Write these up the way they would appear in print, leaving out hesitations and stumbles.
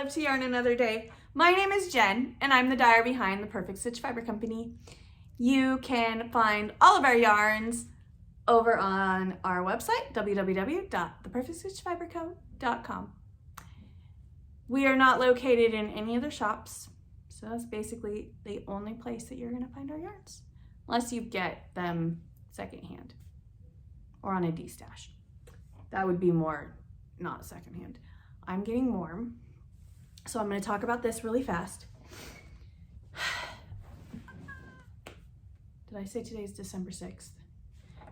love to yarn another day. My name is Jen, and I'm the dyer behind the Perfect Stitch Fiber Company. You can find all of our yarns over on our website, www.theperfectstitchfiberco.com. We are not located in any other shops, so that's basically the only place that you're going to find our yarns, unless you get them secondhand or on a D-stash. That would be more not secondhand. I'm getting warm, so I'm going to talk about this really fast. Did I say today's December 6th?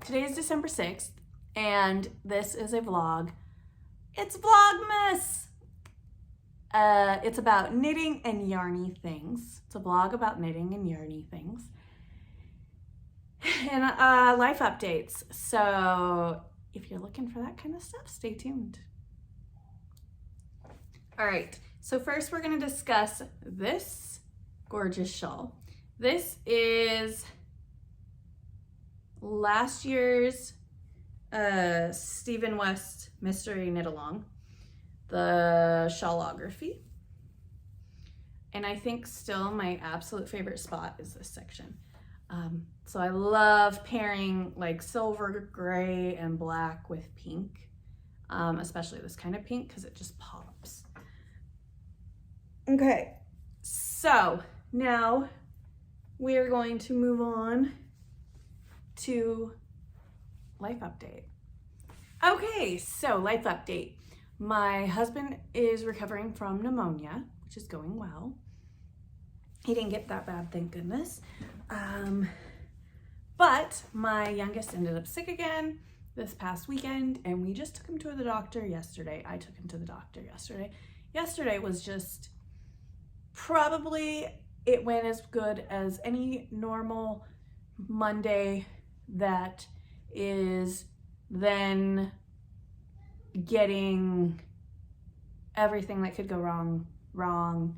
Today is December 6th, and this is a vlog. It's Vlogmas! It's about knitting and yarny things. It's a vlog about knitting and yarny things. And life updates. So if you're looking for that kind of stuff, stay tuned. All right, so first we're gonna discuss this gorgeous shawl. This is last year's Stephen West Mystery Knit Along, the shawlography. And I think still my absolute favorite spot is this section. So I love pairing like silver, gray, and black with pink, especially this kind of pink because it just pops. Okay, so now we're going to move on to life update. Okay, so life update. My husband is recovering from pneumonia, which is going well. He didn't get that bad, thank goodness. But my youngest ended up sick again this past weekend, and we just took him to the doctor yesterday. I took him to the doctor yesterday. Yesterday was just probably, it went as good as any normal Monday that is then getting everything that could go wrong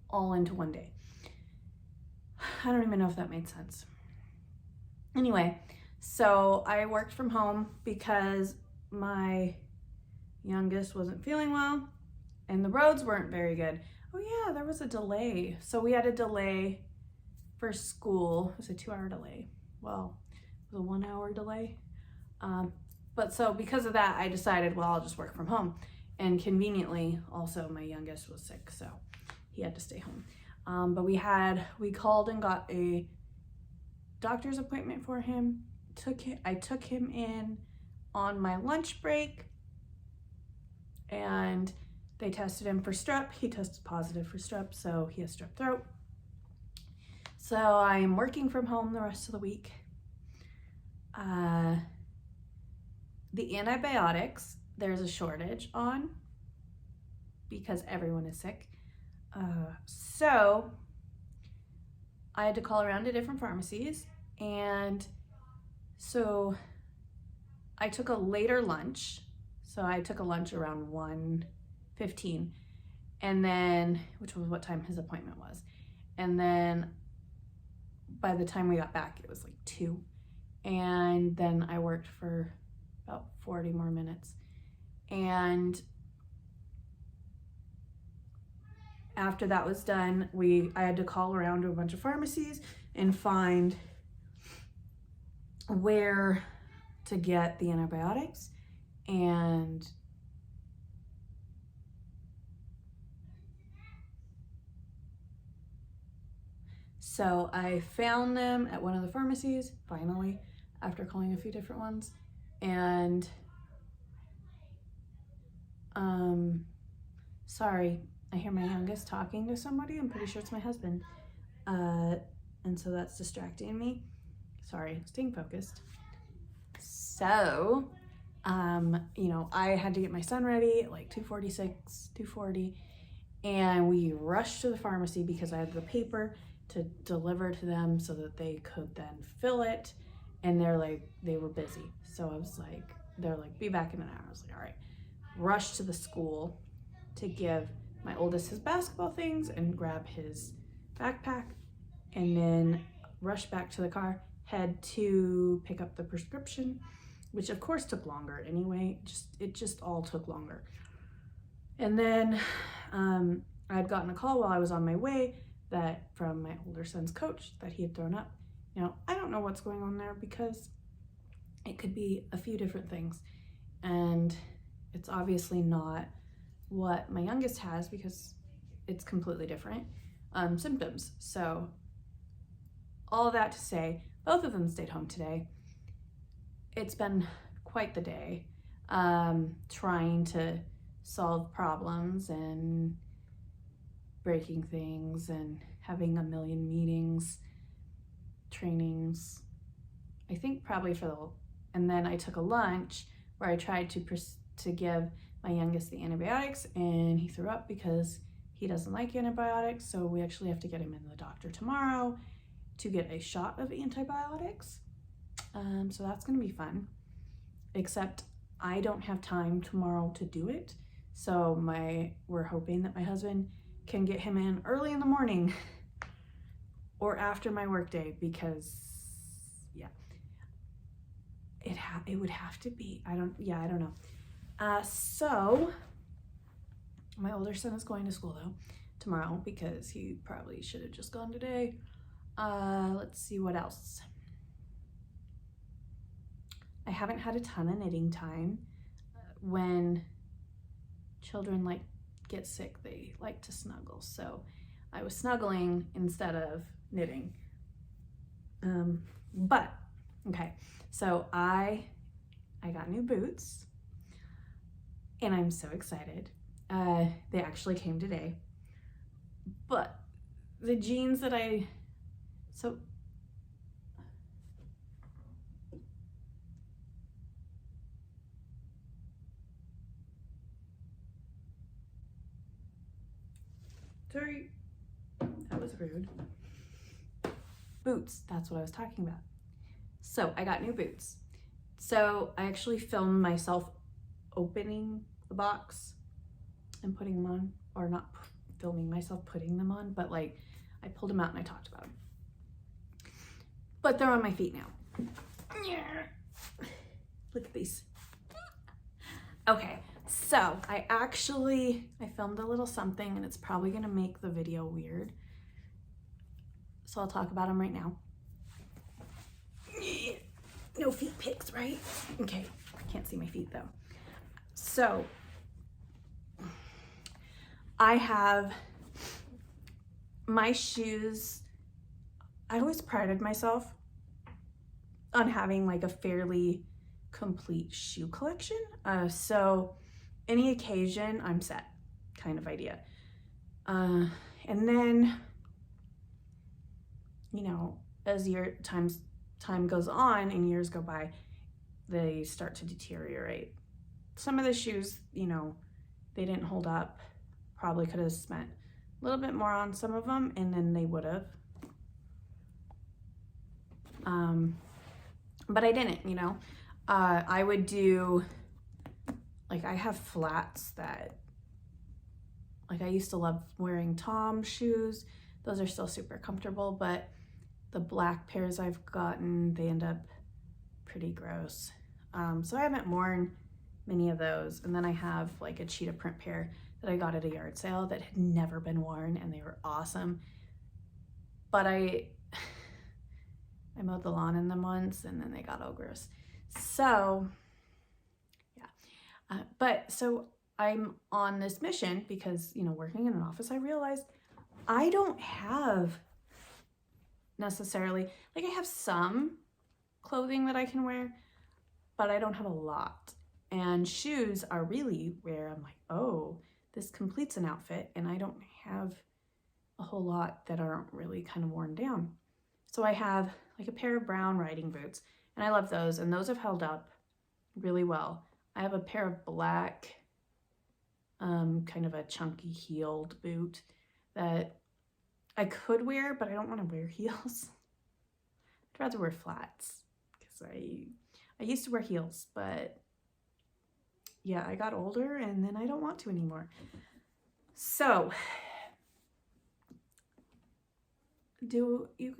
all into one day. I don't even know if that made sense. Anyway, so I worked from home because my youngest wasn't feeling well and the roads weren't very good. Oh yeah, there was a delay. So we had a delay for school. It was a 2-hour delay. Well, it was a 1-hour delay. But so because of that, I decided, well, I'll just work from home. And conveniently, also my youngest was sick, so he had to stay home. But we called and got a doctor's appointment for him. I took him in on my lunch break, and they tested him for strep. He tested positive for strep, so he has strep throat. So I'm working from home the rest of the week. The antibiotics, there's a shortage on because everyone is sick. So I had to call around to different pharmacies, and so I took a later lunch. So I took a lunch around 1:15, and then, which was what time his appointment was. And then by the time we got back, it was like 2. And then I worked for about 40 more minutes. And after that was done, I had to call around to a bunch of pharmacies and find where to get the antibiotics. And so I found them at one of the pharmacies, finally, after calling a few different ones. And sorry, I hear my youngest talking to somebody. I'm pretty sure it's my husband. And so that's distracting me. Sorry, staying focused. So, you know, I had to get my son ready at like 2:46, 2:40, and we rushed to the pharmacy because I had the paper to deliver to them so that they could then fill it. And they were busy. So I was like, they're like, be back in an hour. I was like, all right. Rushed to the school to give my oldest his basketball things and grab his backpack, and then rush back to the car, head to pick up the prescription, which of course took longer anyway. It just all took longer. And then I had gotten a call while I was on my way that from my older son's coach that he had thrown up. Now, I don't know what's going on there because it could be a few different things. And it's obviously not what my youngest has because it's completely different symptoms. So all of that to say, both of them stayed home today. It's been quite the day trying to solve problems and breaking things and having a million meetings, trainings. I think probably and then I took a lunch where I tried to give my youngest the antibiotics, and he threw up because he doesn't like antibiotics. So we actually have to get him in the doctor tomorrow to get a shot of antibiotics. So that's gonna be fun, except I don't have time tomorrow to do it. So we're hoping that my husband can get him in early in the morning or after my workday, because yeah, it would have to be, I don't know. So my older son is going to school though tomorrow because he probably should have just gone today. Let's see what else. I haven't had a ton of knitting time. When children get sick, they like to snuggle. So I was snuggling instead of knitting. But okay, so I got new boots and I'm so excited. They actually came today, but the jeans that sorry, that was rude. Boots, that's what I was talking about. So I got new boots. So I actually filmed myself opening the box and putting them on, or not filming myself putting them on, but I pulled them out and I talked about them. But they're on my feet now. Look at these. Okay, so I filmed a little something and it's probably gonna make the video weird. So I'll talk about them right now. No feet pics, right? Okay, I can't see my feet though. So I have my shoes. I always prided myself on having a fairly complete shoe collection. So any occasion, I'm set kind of idea. And then, as time goes on and years go by, they start to deteriorate. Some of the shoes, they didn't hold up. Probably could have spent a little bit more on some of them, and then they would have. But I didn't, I would do, I have flats that, I used to love wearing Tom's shoes. Those are still super comfortable, but the black pairs I've gotten, they end up pretty gross. So I haven't worn many of those. And then I have a cheetah print pair that I got at a yard sale that had never been worn, and they were awesome. But I mowed the lawn in them once and then they got all gross. So yeah, so I'm on this mission because, working in an office, I realized I don't have necessarily, I have some clothing that I can wear, but I don't have a lot. And shoes are really where I'm oh, this completes an outfit, and I don't have a whole lot that aren't really kind of worn down. So I have a pair of brown riding boots, and I love those, and those have held up really well. I have a pair of black, kind of a chunky heeled boot that I could wear, but I don't want to wear heels. I'd rather wear flats because I used to wear heels, but yeah, I got older and then I don't want to anymore. So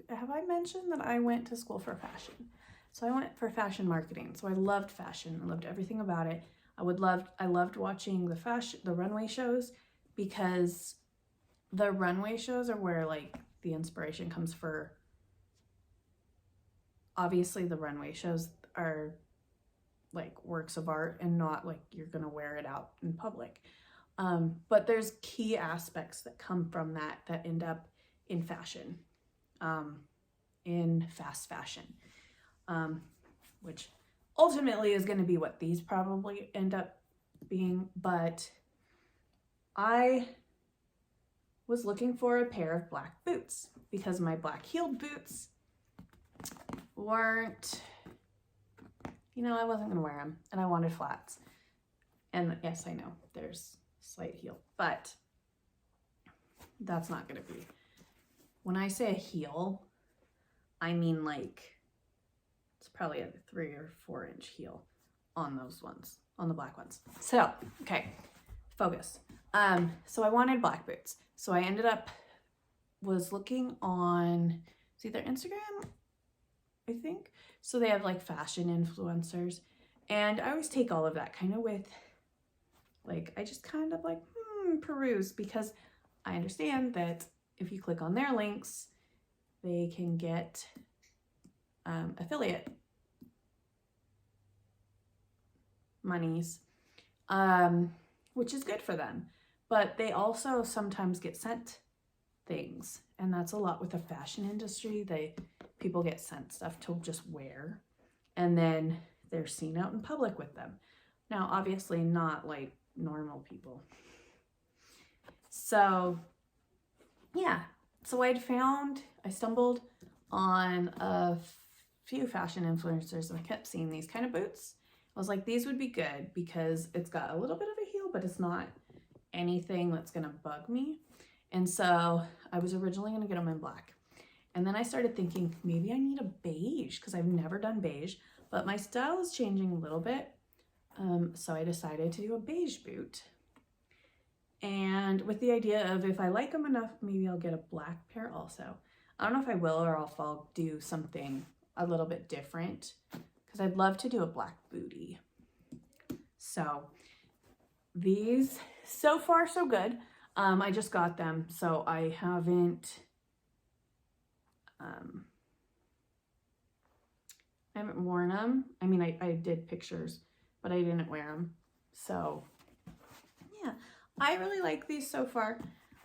have I mentioned that I went to school for fashion? So I went for fashion marketing. So I loved fashion. I loved everything about it. I loved watching the runway shows because the runway shows are where like the inspiration comes for. Obviously the runway shows are like works of art and not like you're gonna wear it out in public. But there's key aspects that come from that end up in fashion, in fast fashion, which ultimately is going to be what these probably end up being. But I was looking for a pair of black boots because my black heeled boots weren't, I wasn't going to wear them, and I wanted flats. And yes, I know there's slight heel, but that's not going to be. When I say a heel, I mean like it's probably a 3 or 4 inch heel on those ones, on the black ones. So, okay, focus. So I wanted black boots. So I was looking on, it's either Instagram, I think. So they have like fashion influencers, and I always take all of that kind of with, like, I just kind of like peruse, because I understand that if you click on their links, they can get affiliate monies, which is good for them. But they also sometimes get sent things, and that's a lot with the fashion industry. People get sent stuff to just wear, and then they're seen out in public with them. Now, obviously not like normal people. So yeah, so I stumbled on a few fashion influencers, and I kept seeing these kind of boots. I was like, these would be good because it's got a little bit of a heel, but it's not anything that's gonna bug me. And so I was originally gonna get them in black. And then I started thinking, maybe I need a beige, because I've never done beige, but my style is changing a little bit. So I decided to do a beige boot. And with the idea of, if I like them enough, maybe I'll get a black pair also. I don't know if I will, or if I'll do something a little bit different, because I'd love to do a black bootie. So these, so far so good. I just got them, so I haven't worn them. I mean, I did pictures, but I didn't wear them. So yeah, I really like these so far.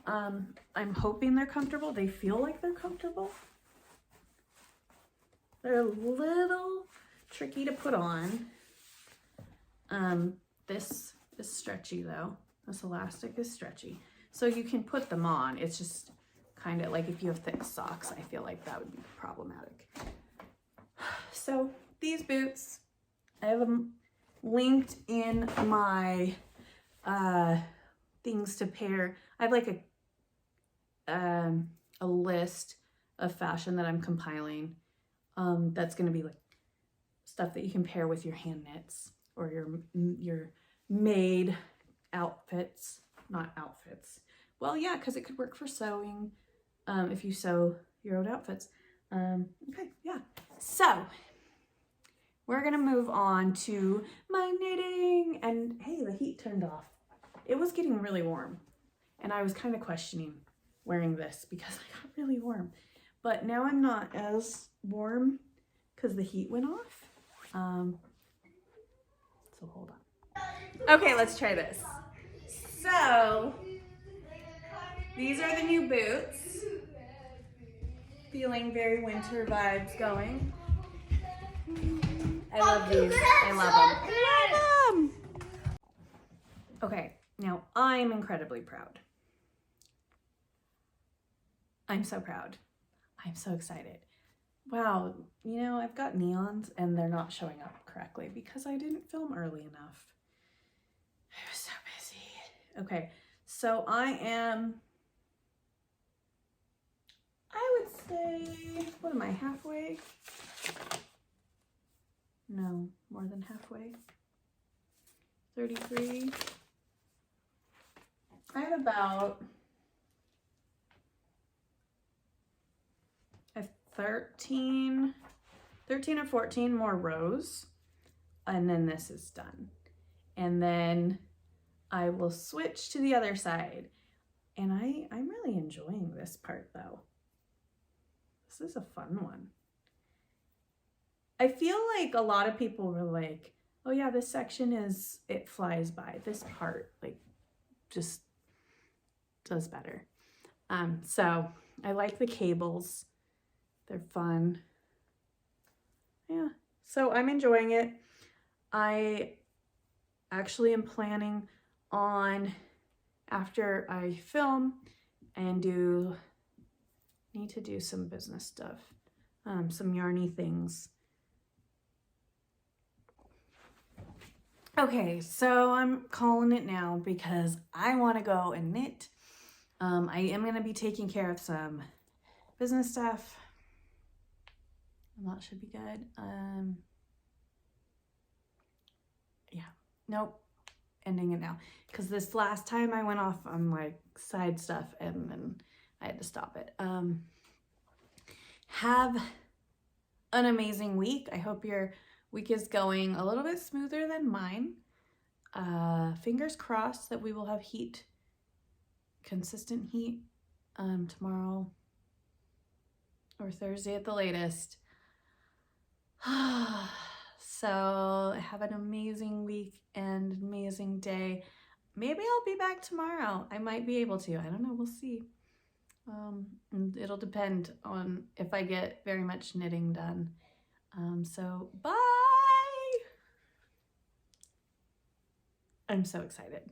I'm hoping they're comfortable. They feel like they're comfortable. They're a little tricky to put on. This is stretchy though. This elastic is stretchy. So you can put them on. It's just kind of like if you have thick socks, I feel like that would be problematic. So these boots, I have them linked in my things to pair. I have like a list of fashion that I'm compiling. That's going to be like stuff that you can pair with your hand knits or your made outfits, not outfits. Well, yeah, because it could work for sewing if you sew your own outfits. Okay, yeah. So we're gonna move on to my knitting. And hey, the heat turned off. It was getting really warm, and I was kind of questioning wearing this because I got really warm. But now I'm not as warm because the heat went off. So hold on. Okay, let's try this. So these are the new boots. Feeling very winter vibes going. I love these. I love them. I love them. Okay, now I'm incredibly proud. I'm so proud. I'm so excited. Wow, I've got neons and they're not showing up correctly because I didn't film early enough. I was so busy. Okay, so I would say, what am I, halfway? No, more than halfway. 33. I have about 13 or 14 more rows, and then this is done. And then I will switch to the other side, And I'm really enjoying this part though. This is a fun one. I feel like a lot of people were like, oh yeah, this section it flies by. This part like just does better. So I like the cables. They're fun. Yeah, so I'm enjoying it. I actually am planning on, after I film and need to do some business stuff, some yarny things. Okay, so I'm calling it now because I want to go and knit. I am going to be taking care of some business stuff. And that should be good. Yeah, nope, ending it now. Because this last time I went off on like side stuff and then I had to stop it. Have an amazing week. I hope your week is going a little bit smoother than mine. Fingers crossed that we will have heat, consistent heat, tomorrow or Thursday at the latest. So have an amazing week and amazing day. Maybe I'll be back tomorrow. I might be able to. I don't know. We'll see. It'll depend on if I get very much knitting done. So bye. I'm so excited.